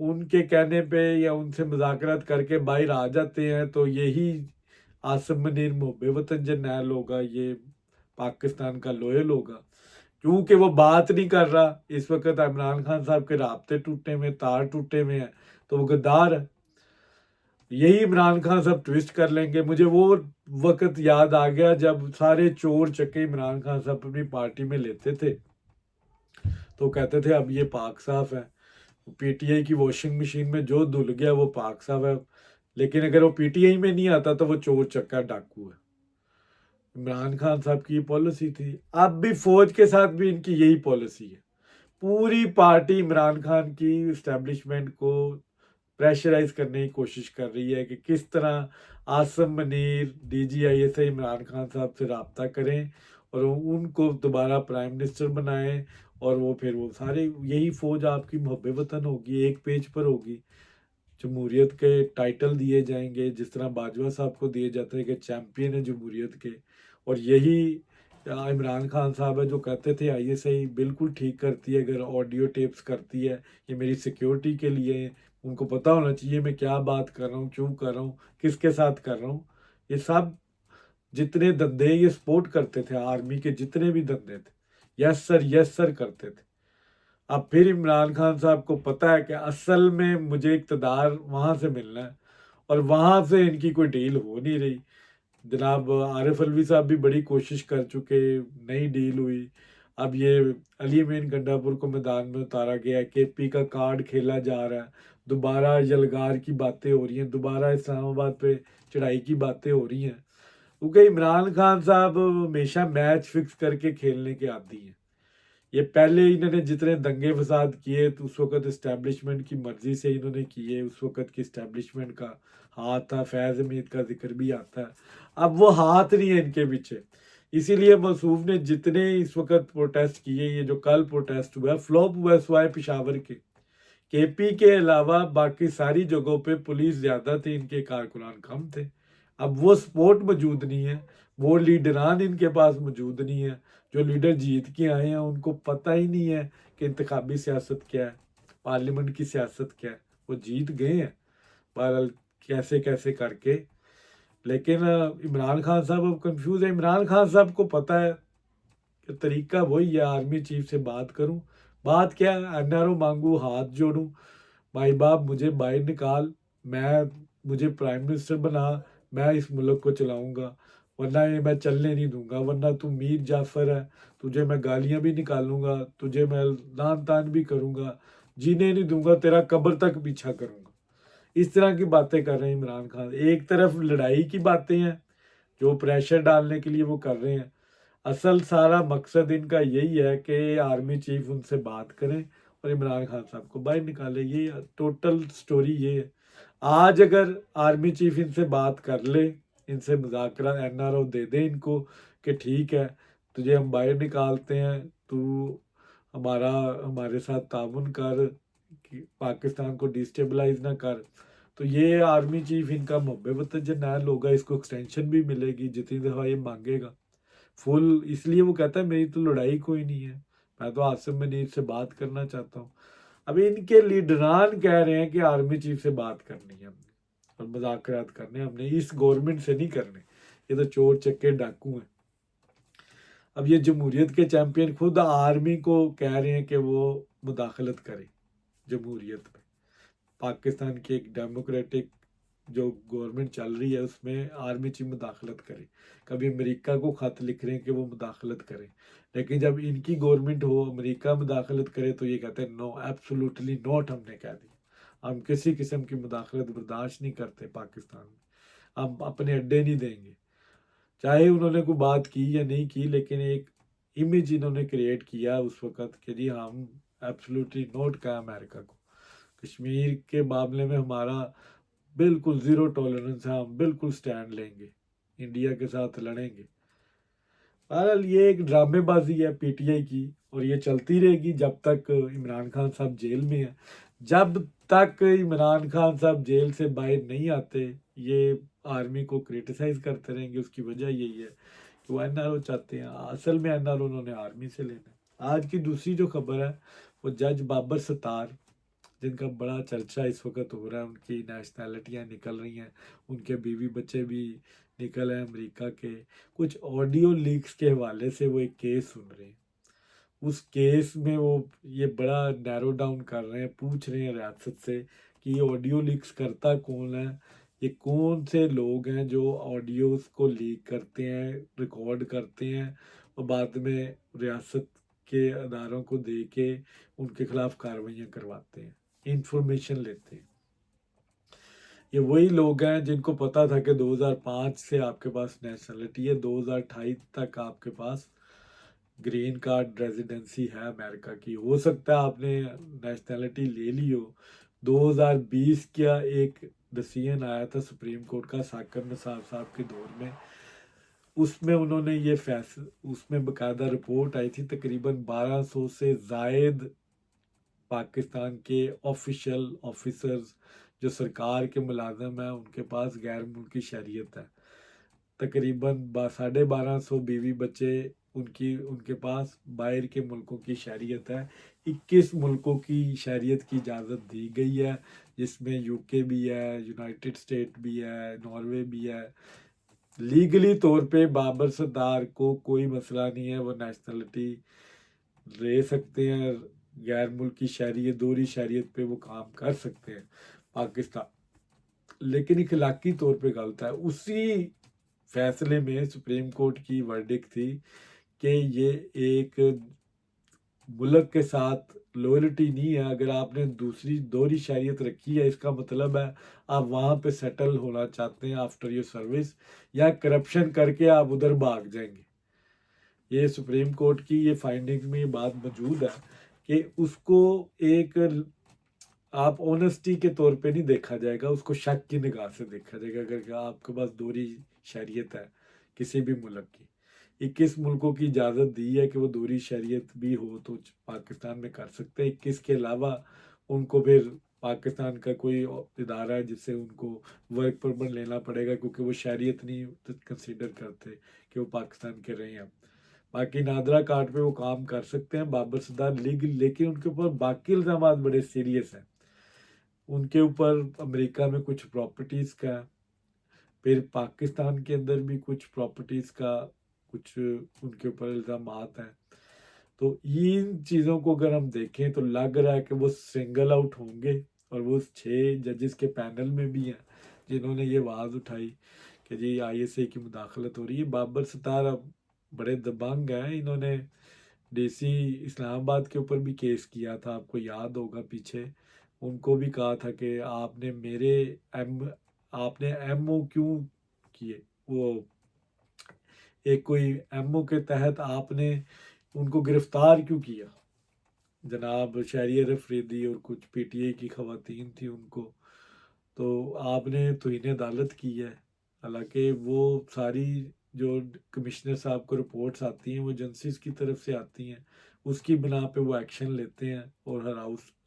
ان کے کہنے پہ یا ان سے مذاکرات کر کے باہر آ جاتے ہیں تو یہی آصم منیر محب وطن جرنیل ہوگا، یہ پاکستان کا لوئل ہوگا، کیونکہ وہ بات نہیں کر رہا اس وقت۔ عمران خان صاحب کے رابطے ٹوٹے ہوئے، تار ٹوٹے ہوئے ہیں، تو وہ غدار ہے۔ یہی عمران خان صاحب ٹویسٹ کر لیں گے۔ مجھے وہ وقت یاد آ گیا جب سارے چور چکے عمران خان صاحب اپنی پارٹی میں لیتے تھے تو کہتے تھے اب یہ پاک صاف ہے، پی ٹی آئی کی واشنگ مشین میں جو دھل گیا وہ پاک صاف ہے، لیکن اگر وہ پی ٹی آئی میں نہیں آتا تو وہ چور چکا ڈاکو ہے۔ عمران خان صاحب کی یہ پالیسی تھی۔ اب بھی فوج کے ساتھ بھی ان کی یہی پالیسی ہے۔ پوری پارٹی عمران خان کی اسٹیبلشمنٹ کو پریشرائز کرنے کی کوشش کر رہی ہے کہ کس طرح Asim Munir D G I S I Imran Khan صاحب سے رابطہ کریں اور ان کو دوبارہ پرائم منسٹر بنائیں، اور وہ پھر وہ سارے یہی فوج آپ کی محب وطن ہوگی، ایک پیج پر ہوگی، جمہوریت کے ٹائٹل دیے جائیں گے جس طرح باجوہ صاحب کو دیے جاتے ہیں کہ چیمپئن ہے جمہوریت کے، اور یہی عمران خان صاحب ہے جو کہتے تھے آئی ایس آئی بالکل ٹھیک کرتی ہے اگر آڈیو ٹیپس کرتی ہے، یہ میری سیکیورٹی کے لیے، ان کو پتہ ہونا چاہیے میں کیا بات کر رہا ہوں، کیوں کر رہا ہوں، کس کے ساتھ کر رہا ہوں۔ یہ سب جتنے دندے یہ سپورٹ کرتے تھے، آرمی کے جتنے بھی دندے تھے، یس سر کرتے تھے۔ اب پھر عمران خان صاحب کو پتہ ہے کہ اصل میں مجھے اقتدار وہاں سے ملنا ہے اور وہاں سے ان کی کوئی ڈیل ہو نہیں رہی۔ جناب عارف الوی صاحب بھی بڑی کوشش کر چکے، نئی ڈیل ہوئی۔ اب یہ علی امین گنڈا پور کو میدان میں اتارا گیا ہے، کے پی کا کارڈ کھیلا جا رہا ہے، دوبارہ یلغار کی باتیں ہو رہی ہیں، دوبارہ اسلام آباد پہ چڑھائی کی باتیں ہو رہی ہیں، کیونکہ عمران خان صاحب ہمیشہ میچ فکس کر کے کھیلنے کے عادی ہیں۔ یہ پہلے انہوں نے جتنے دنگے فساد کیے تو اس وقت اسٹیبلشمنٹ کی مرضی سے انہوں نے کیے، اس وقت کی اسٹیبلشمنٹ کا ہاتھ تھا، فیض حمید کا ذکر بھی آتا ہے۔ اب وہ ہاتھ نہیں ہے ان کے پیچھے، اسی لیے موصوف نے جتنے اس وقت پروٹیسٹ کیے، یہ جو کل پروٹیسٹ ہوا ہے فلوپ ہوا ہے سوائے پشاور کے پی کے علاوہ باقی ساری جگہوں پہ پولیس زیادہ تھی، ان کے کارکنان کم تھے۔ اب وہ سپورٹ موجود نہیں ہے، وہ لیڈران ان کے پاس موجود نہیں ہے، جو لیڈر جیت کے آئے ہیں ان کو پتہ ہی نہیں ہے کہ انتخابی سیاست کیا ہے، پارلیمنٹ کی سیاست کیا ہے۔ وہ جیت گئے ہیں بہرحال کیسے کیسے کر کے، لیکن عمران خان صاحب اب کنفیوز ہے۔ عمران خان صاحب کو پتہ ہے کہ طریقہ وہی ہے، آرمی چیف سے بات کروں، بات کیا ہے، این آر او مانگوں، ہاتھ جوڑوں، بھائی باپ مجھے باہر نکال، مجھے پرائم منسٹر بنا، میں اس ملک کو چلاؤں گا، ورنہ یہ میں چلنے نہیں دوں گا، ورنہ تو میر جعفر ہے، تجھے میں گالیاں بھی نکالوں گا، تجھے میں لان تان بھی کروں گا، جینے نہیں دوں گا، تیرا قبر تک پیچھا کروں گا۔ اس طرح کی باتیں کر رہے ہیں عمران خان۔ ایک طرف لڑائی کی باتیں ہیں جو پریشر ڈالنے کے لیے وہ کر رہے ہیں، اصل سارا مقصد ان کا یہی ہے کہ آرمی چیف ان سے بات کریں اور عمران خان صاحب کو باہر نکالے۔ یہ ٹوٹل سٹوری یہ ہے۔ آج اگر آرمی چیف ان سے بات کر لے، ان سے مذاکرہ این آر او دے دیں ان کو کہ ٹھیک ہے تجھے ہم باہر نکالتے ہیں، تو ہمارے ساتھ تعاون کر، پاکستان کو ڈیسٹیبلائز نہ کر، تو یہ آرمی چیف ان کا محب وطن جرنیل ہوگا، اس کو ایکسٹینشن بھی ملے گی جتنی دفعہ یہ مانگے گا فل۔ اس لیے وہ کہتا ہے میری تو لڑائی کوئی نہیں ہے، میں تو آصم منیر سے بات کرنا چاہتا ہوں۔ اب ان کے لیڈران کہہ رہے ہیں کہ آرمی چیف سے بات کرنی ہے ہم نے اور مذاکرات کرنے ہیں ہم نے، اس گورنمنٹ سے نہیں کرنے، یہ تو چور چکے ڈاکو ہیں۔ اب یہ جمہوریت کے چیمپئن خود آرمی کو کہہ رہے ہیں کہ وہ مداخلت کرے جمہوریت میں، پاکستان کی ایک ڈیموکریٹک جو گورنمنٹ چل رہی ہے اس میں آرمی چیف مداخلت کرے۔ کبھی امریکہ کو خط لکھ رہے ہیں کہ وہ مداخلت کریں، لیکن جب ان کی گورنمنٹ ہو امریکہ مداخلت کرے تو یہ کہتے ہیں نو، ایبسولوٹلی نوٹ، ہم نے کہہ دیا ہم کسی قسم کی مداخلت برداشت نہیں کرتے پاکستان میں، ہم اپنے اڈے نہیں دیں گے۔ چاہے انہوں نے کوئی بات کی یا نہیں کی، لیکن ایک امیج انہوں نے کریٹ کیا اس وقت کہ جی ہم ایبسولوٹلی نوٹ کا امریکہ کو، کشمیر کے معاملے میں ہمارا بالکل زیرو ٹالرنس ہے، ہم بالکل سٹینڈ لیں گے، انڈیا کے ساتھ لڑیں گے۔ بہرحال یہ ایک ڈرامے بازی ہے پی ٹی آئی کی، اور یہ چلتی رہے گی جب تک عمران خان صاحب جیل میں ہیں۔ جب تک عمران خان صاحب جیل سے باہر نہیں آتے یہ آرمی کو کریٹیسائز کرتے رہیں گے۔ اس کی وجہ یہی ہے کہ وہ این آر او چاہتے ہیں، اصل میں این آر او انہوں نے آرمی سے لینا ہے۔ آج کی دوسری جو خبر ہے وہ جج بابر ستار جن کا بڑا چرچا اس وقت ہو رہا ہے، ان کی نیشنلٹیاں نکل رہی ہیں، ان کے بیوی بچے بھی نکل ہیں امریکہ کے، کچھ آڈیو لیکس کے حوالے سے وہ ایک کیس سن رہے ہیں۔ اس کیس میں وہ یہ بڑا نیرو ڈاؤن کر رہے ہیں، پوچھ رہے ہیں ریاست سے کہ یہ آڈیو لیکس کرتا کون ہے، یہ کون سے لوگ ہیں جو آڈیوز کو لیک کرتے ہیں، ریکارڈ کرتے ہیں اور بعد میں ریاست کے اداروں کو دے کے ان کے خلاف کارروائیاں کرواتے ہیں، انفارمیشن لیتے ہیں۔ یہ وہی لوگ ہیں جن کو پتا تھا کہ 2005 سے آپ کے پاس نیشنلٹی ہے، 2028 تک آپ کے پاس گرین کارڈ ریزیڈنسی ہے امریکہ کی، ہو سکتا ہے آپ نے نیشنلٹی لے لی ہو۔ 2020 کا ایک ڈسیزن آیا تھا سپریم کورٹ کا ثاقب نثار صاحب کے دور میں، اس میں انہوں نے یہ فیصلہ، اس میں باقاعدہ رپورٹ آئی تھی، تقریباً 1200 سے زائد پاکستان کے آفیشل آفیسرز جو سرکار کے ملازم ہیں ان کے پاس غیر ملکی شہریت ہے، تقریباً 1250 بیوی بچے ان کے پاس باہر کے ملکوں کی شہریت ہے، 21 ملکوں کی شہریت کی اجازت دی گئی ہے، جس میں یو کے بھی ہے، یونائٹڈ اسٹیٹ بھی ہے، ناروے بھی ہے۔ لیگلی طور پہ بابر ستار کو کوئی مسئلہ نہیں ہے، وہ نیشنلٹی لے سکتے ہیں، غیر ملکی شہریت، دوہری شہریت پہ وہ کام کر سکتے ہیں پاکستان، لیکن اخلاقی طور پہ غلط ہے۔ اسی فیصلے میں سپریم کورٹ کی ورڈکٹ تھی کہ یہ ایک ملک کے ساتھ لوئلٹی نہیں ہے، اگر آپ نے دوسری دوہری شہریت رکھی ہے اس کا مطلب ہے آپ وہاں پہ سیٹل ہونا چاہتے ہیں آفٹر یور سروس، یا کرپشن کر کے آپ ادھر بھاگ جائیں گے۔ یہ سپریم کورٹ کی یہ فائنڈنگز میں یہ بات موجود ہے کہ اس کو ایک آپ اونیسٹی کے طور پہ نہیں دیکھا جائے گا، اس کو شک کی نگاہ سے دیکھا جائے گا اگر آپ کے پاس دوہری شہریت ہے کسی بھی ملک کی۔ 21 ملکوں کی اجازت دی ہے کہ وہ دوہری شہریت بھی ہو تو پاکستان میں کر سکتے ہیں، 21 کے علاوہ ان کو پھر پاکستان کا کوئی ادارہ ہے جس سے ان کو ورک پرمٹ لینا پڑے گا، کیونکہ وہ شہریت نہیں کنسیڈر کرتے کہ وہ پاکستان کے رہے ہیں۔ باقی نادرا کارڈ پہ وہ کام کر سکتے ہیں بابر ستار لیگل، لیکن ان کے اوپر باقی الزامات بڑے سیریس ہیں۔ ان کے اوپر امریکہ میں کچھ پراپرٹیز کا ہے، پھر پاکستان کے اندر بھی کچھ پراپرٹیز کا کچھ ان کے اوپر الزامات ہیں۔ تو ان چیزوں کو اگر ہم دیکھیں تو لگ رہا ہے کہ وہ سنگل آؤٹ ہوں گے، اور وہ 6 ججز کے پینل میں بھی ہیں جنہوں نے یہ آواز اٹھائی کہ جی آئی ایس اے کی مداخلت ہو رہی ہے۔ بابر ستار اب بڑے دبنگ ہیں، انہوں نے ڈی سی اسلام آباد کے اوپر بھی کیس کیا تھا، آپ کو یاد ہوگا پیچھے، ان کو بھی کہا تھا کہ آپ نے ایم او کیوں کیے، وہ ایک کوئی ایم او کے تحت آپ نے ان کو گرفتار کیوں کیا، جناب شہریار افریدی اور کچھ پی ٹی اے کی خواتین تھی، ان کو تو آپ نے توہین عدالت کی ہے۔ حالانکہ وہ ساری جو کمشنر صاحب کو رپورٹس آتی ہیں وہ ایجنسیز کی طرف سے آتی ہیں، اس کی بنا پہ وہ ایکشن لیتے ہیں اور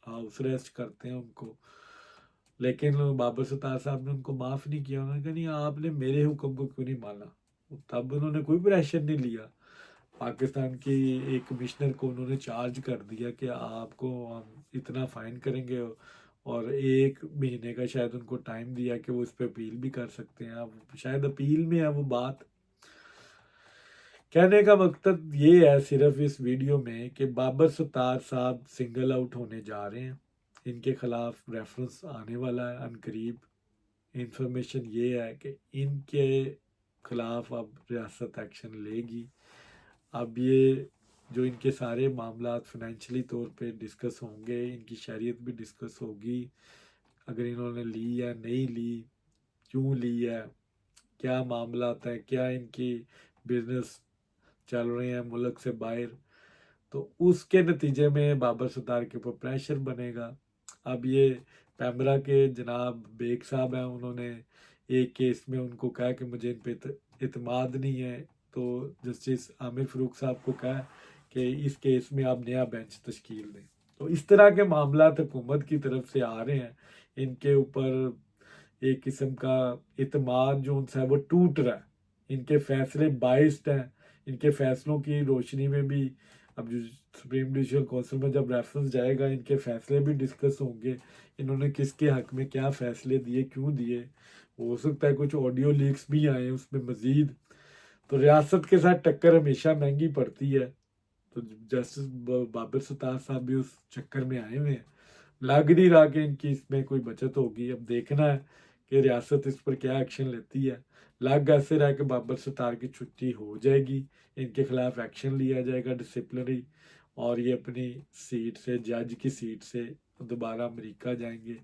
ہاؤس ریسٹ کرتے ہیں ان کو، لیکن بابر ستار صاحب نے ان کو معاف نہیں کیا۔ انہوں نے کہا نہیں آپ نے میرے حکم کو کیوں نہیں مانا، تب انہوں نے کوئی پریشر نہیں لیا۔ پاکستان کی ایک کمشنر کو انہوں نے چارج کر دیا کہ آپ کو ہم اتنا فائن کریں گے، اور 1 مہینے کا شاید ان کو ٹائم دیا کہ وہ اس پہ اپیل بھی کر سکتے ہیں۔ اب شاید اپیل میں ہے وہ بات۔ کہنے کا مقصد یہ ہے صرف اس ویڈیو میں کہ بابر ستار صاحب سنگل آؤٹ ہونے جا رہے ہیں، ان کے خلاف ریفرنس آنے والا ہے عنقریب۔ انفارمیشن یہ ہے کہ ان کے خلاف اب ریاست ایکشن لے گی۔ اب یہ جو ان کے سارے معاملات فنینشلی طور پہ ڈسکس ہوں گے، ان کی شہریت بھی ڈسکس ہوگی، اگر انہوں نے لی ہے نہیں لی، کیوں لی ہے، کیا معاملات ہیں، کیا ان کی بزنس چل رہے ہیں ملک سے باہر، تو اس کے نتیجے میں بابر ستار کے اوپر پریشر بنے گا۔ اب یہ پیمرا کے جناب بیگ صاحب ہیں، انہوں نے ایک کیس میں ان کو کہا کہ مجھے ان پہ اعتماد نہیں ہے، تو جسٹس عامر فاروق صاحب کو کہا کہ اس کیس میں آپ نیا بینچ تشکیل دیں۔ تو اس طرح کے معاملات حکومت کی طرف سے آ رہے ہیں، ان کے اوپر ایک قسم کا اعتماد جو ان سے ہے وہ ٹوٹ رہا ہے، ان کے فیصلے بائسڈ ہیں، ان کے فیصلوں کی روشنی میں بھی اب جو سپریم جوڈیشل کونسل میں جب ریفرنس جائے گا ان کے فیصلے بھی ڈسکس ہوں گے، انہوں نے کس کے حق میں کیا فیصلے دیے، کیوں دیے، ہو سکتا ہے کچھ آڈیو لیکس بھی آئیں اس میں مزید، تو ریاست کے ساتھ ٹکر ہمیشہ مہنگی پڑتی ہے۔ تو جسٹس بابر ستار صاحب بھی اس چکر میں آئے ہوئے ہیں، لگ نہیں رہا کہ ان کی اس میں کوئی بچت ہوگی۔ اب دیکھنا ہے کہ ریاست اس پر کیا ایکشن لیتی ہے۔ لگ ایسے رہا کہ بابر ستار کی چھٹی ہو جائے گی، ان کے خلاف ایکشن لیا جائے گا ڈسپلنری، اور یہ اپنی سیٹ سے، جج کی سیٹ سے دوبارہ امریکہ جائیں گے،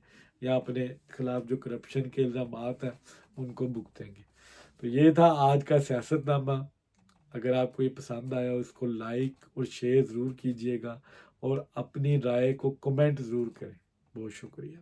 یا اپنے خلاف جو کرپشن کے الزامات ہیں ان کو بھگتیں گے۔ تو یہ تھا آج کا سیاست نامہ۔ اگر آپ کو یہ پسند آیا اس کو لائک اور شیئر ضرور کیجیے گا، اور اپنی رائے کو کمنٹ ضرور کریں۔ بہت شکریہ۔